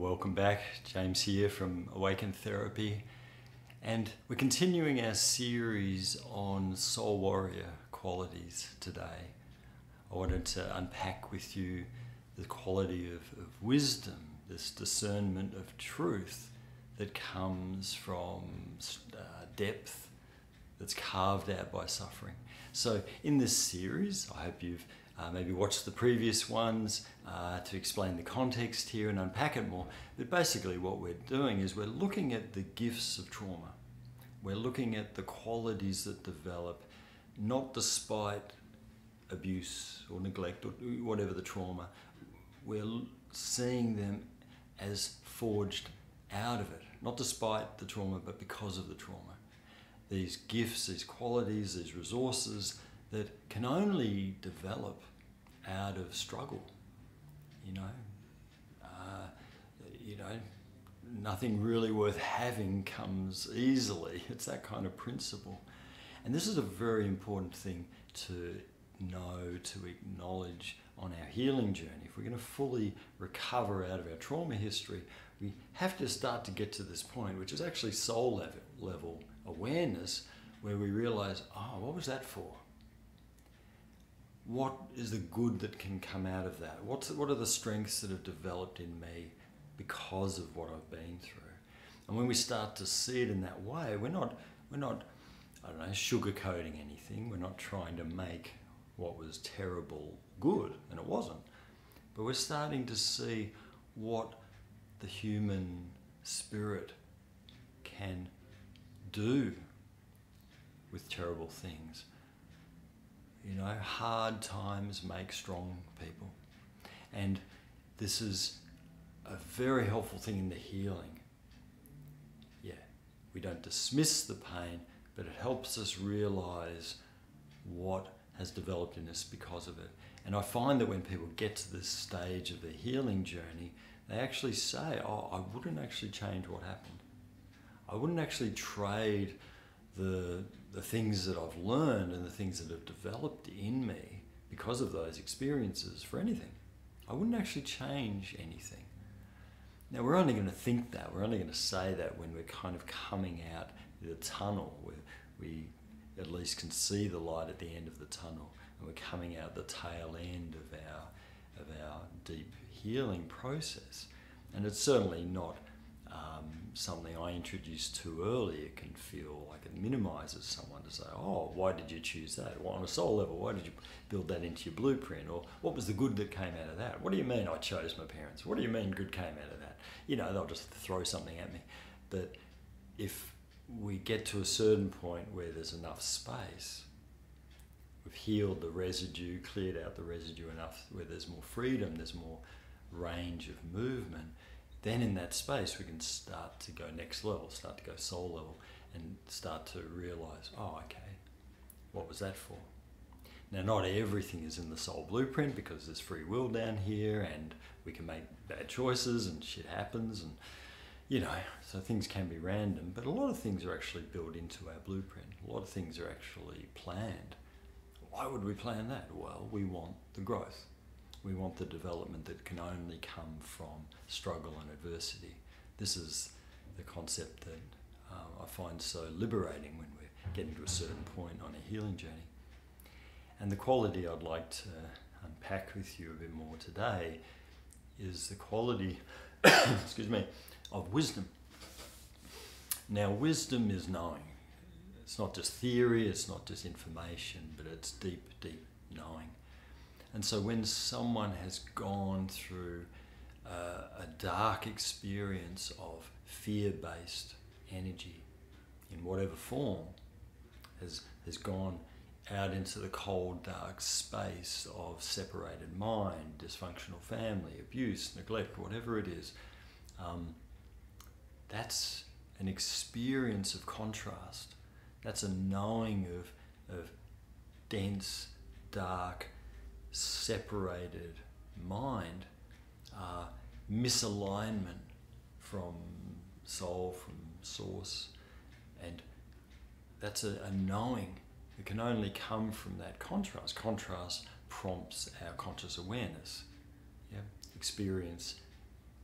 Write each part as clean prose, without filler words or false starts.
Welcome back. James here from Awaken Therapy, and we're continuing our series on soul warrior qualities today. I wanted to unpack with you the quality of wisdom, this discernment of truth that comes from depth that's carved out by suffering. So in this series, I hope you've maybe watched the previous ones to explain the context here and unpack it more. But basically what we're doing is we're looking at the gifts of trauma. We're looking at the qualities that develop not despite abuse or neglect or whatever the trauma. We're seeing them as forged out of it, not despite the trauma, but because of the trauma. These gifts, these qualities, these resources that can only develop out of struggle. Nothing really worth having comes easily. It's that kind of principle. And this is a very important thing to know, to acknowledge on our healing journey. If we're going to fully recover out of our trauma history, we have to start to get to this point, which is actually soul level awareness, where we realize, oh, what was that for? What is the good that can come out of that? What are the strengths that have developed in me because of what I've been through? And when we start to see it in that way, we're not sugarcoating anything. We're not trying to make what was terrible good, and it wasn't. But we're starting to see what the human spirit can do with terrible things. Hard times make strong people. And this is a very helpful thing in the healing. Yeah, we don't dismiss the pain, but it helps us realize what has developed in us because of it. And I find that when people get to this stage of the healing journey, they actually say, oh, I wouldn't actually change what happened. I wouldn't actually trade the things that I've learned and the things that have developed in me because of those experiences for anything. I wouldn't actually change anything. Now, we're only going to think that, we're only going to say that when we're kind of coming out the tunnel, where we at least can see the light at the end of the tunnel, and we're coming out the tail end of our deep healing process. And it's certainly not something I introduced too early. It can feel like it minimizes someone to say, oh, why did you choose that? Well, on a soul level, why did you build that into your blueprint? Or what was the good that came out of that? What do you mean I chose my parents? What do you mean good came out of that? They'll just throw something at me. But if we get to a certain point where there's enough space, we've healed the residue, cleared out the residue enough where there's more freedom, there's more range of movement, then in that space we can start to go next level, start to go soul level, and start to realize, oh, okay, what was that for? Now, not everything is in the soul blueprint because there's free will down here and we can make bad choices and shit happens, and so things can be random, but a lot of things are actually built into our blueprint. A lot of things are actually planned. Why would we plan that? Well, we want the growth. We want the development that can only come from struggle and adversity. This is the concept that I find so liberating when we're getting to a certain point on a healing journey. And the quality I'd like to unpack with you a bit more today is the quality, excuse me, of wisdom. Now, wisdom is knowing. It's not just theory, it's not just information, but it's deep, deep knowing. And so when someone has gone through a dark experience of fear-based energy in whatever form, has gone out into the cold, dark space of separated mind, dysfunctional family, abuse, neglect, whatever it is, that's an experience of contrast. That's a knowing of dense, dark, separated mind, misalignment from soul, from source, and that's a knowing that can only come from that contrast. Contrast prompts our conscious awareness. Yeah? Experience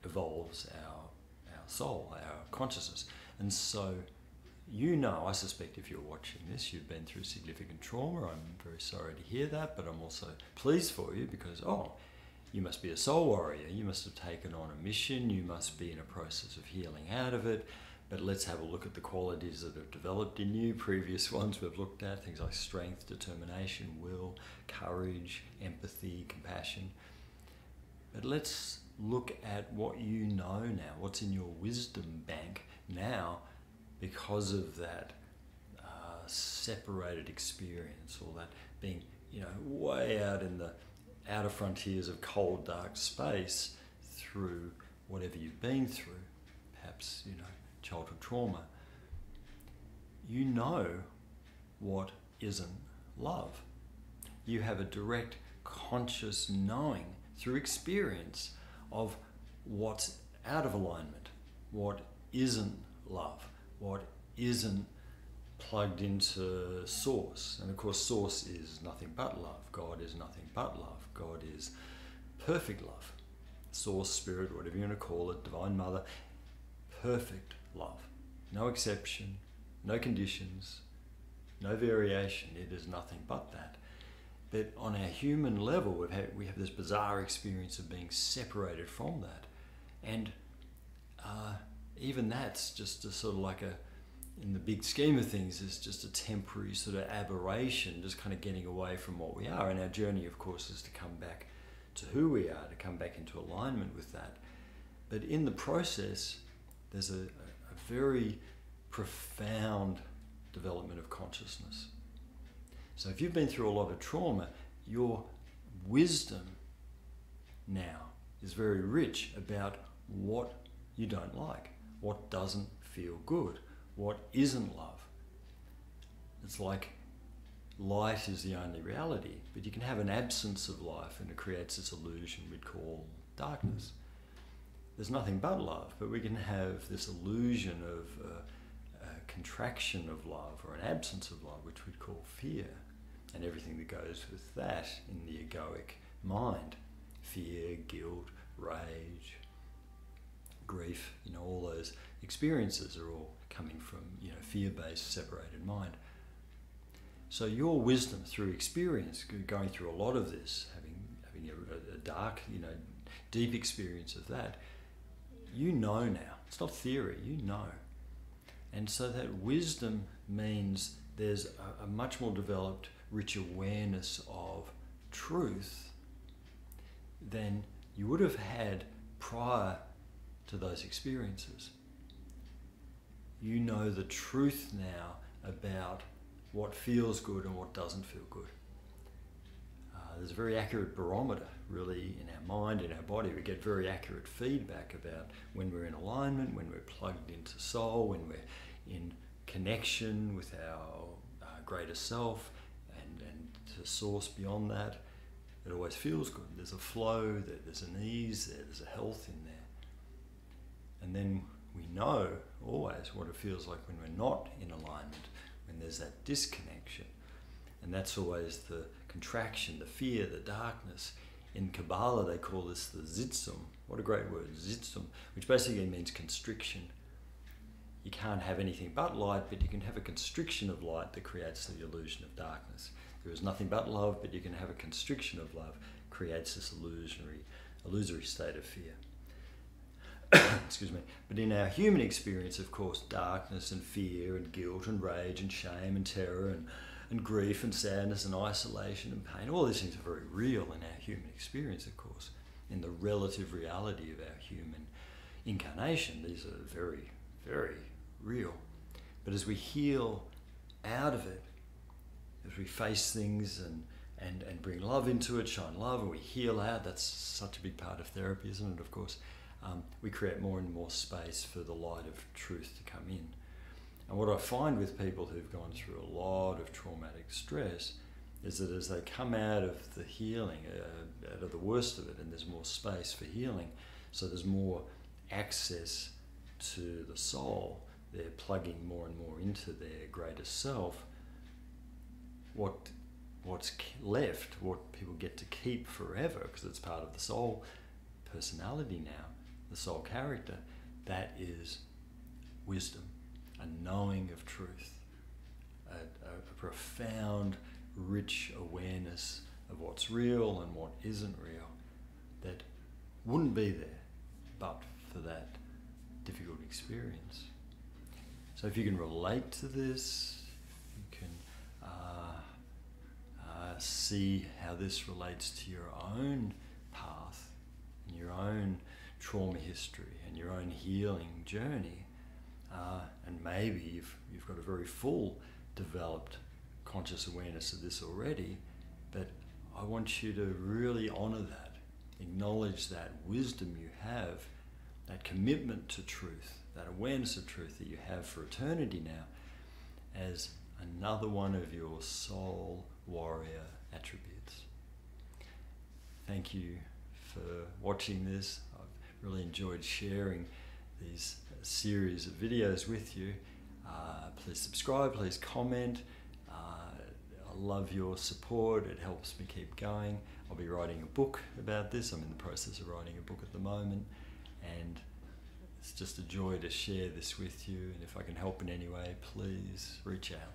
evolves our soul, our consciousness. And so, I suspect if you're watching this, you've been through significant trauma. I'm very sorry to hear that, but I'm also pleased for you because, you must be a soul warrior. You must have taken on a mission. You must be in a process of healing out of it. But let's have a look at the qualities that have developed in you. Previous ones we've looked at, things like strength, determination, will, courage, empathy, compassion. But let's look at what you know now, what's in your wisdom bank now because of that separated experience, or that being, way out in the outer frontiers of cold, dark space through whatever you've been through, perhaps, childhood trauma. You know what isn't love. You have a direct conscious knowing through experience of what's out of alignment, what isn't love, what isn't plugged into source. And of course, source is nothing but love. God is nothing but love. God is perfect love. Source, spirit, whatever you want to call it, divine mother, perfect love. No exception, no conditions, no variation. It is nothing but that. But on our human level, we have this bizarre experience of being separated from that. And even that's just a sort of like in the big scheme of things, is just a temporary sort of aberration, just kind of getting away from what we are. And our journey, of course, is to come back to who we are, to come back into alignment with that. But in the process, there's a very profound development of consciousness. So if you've been through a lot of trauma, your wisdom now is very rich about what you don't like, what doesn't feel good, what isn't love. It's like light is the only reality, but you can have an absence of life and it creates this illusion we'd call darkness. There's nothing but love, but we can have this illusion of a contraction of love or an absence of love, which we'd call fear, and everything that goes with that in the egoic mind. Fear, guilt, rage, grief, all those experiences are all coming from, fear-based, separated mind. So your wisdom through experience, going through a lot of this, having a dark, deep experience of that, now. It's not theory, And so that wisdom means there's a much more developed, rich awareness of truth than you would have had prior to those experiences. You know the truth now about what feels good and what doesn't feel good. There's a very accurate barometer, really, in our mind, in our body. We get very accurate feedback about when we're in alignment, when we're plugged into soul, when we're in connection with our greater self and to source beyond that. It always feels good. There's a flow, there's an ease there, there's a health in there. And then we know always what it feels like when we're not in alignment, when there's that disconnection. And that's always the contraction, the fear, the darkness. In Kabbalah, they call this the zitzum. What a great word, zitzum, which basically means constriction. You can't have anything but light, but you can have a constriction of light that creates the illusion of darkness. There is nothing but love, but you can have a constriction of love, creates this illusory state of fear. Excuse me. But in our human experience, of course, darkness and fear and guilt and rage and shame and terror and grief and sadness and isolation and pain, all these things are very real in our human experience, of course. In the relative reality of our human incarnation, these are very, very real. But as we heal out of it, as we face things and bring love into it, shine love, and we heal out, that's such a big part of therapy, isn't it, of course? We create more and more space for the light of truth to come in. And what I find with people who've gone through a lot of traumatic stress is that as they come out of the healing, out of the worst of it, and there's more space for healing, so there's more access to the soul, they're plugging more and more into their greater self, what's left, what people get to keep forever, because it's part of the soul personality now, the soul character, that is wisdom, a knowing of truth, a profound, rich awareness of what's real and what isn't real, that wouldn't be there but for that difficult experience. So if you can relate to this, if you can see how this relates to your own path and your own trauma history and your own healing journey, and maybe you've got a very full developed conscious awareness of this already, but I want you to really honor that, acknowledge that wisdom you have, that commitment to truth, that awareness of truth that you have for eternity now, as another one of your soul warrior attributes. Thank you for watching this. I've really enjoyed sharing these series of videos with you. Please subscribe, please comment. I love your support, it helps me keep going. I'll be writing a book about this. I'm in the process of writing a book at the moment, and it's just a joy to share this with you, and if I can help in any way, please reach out.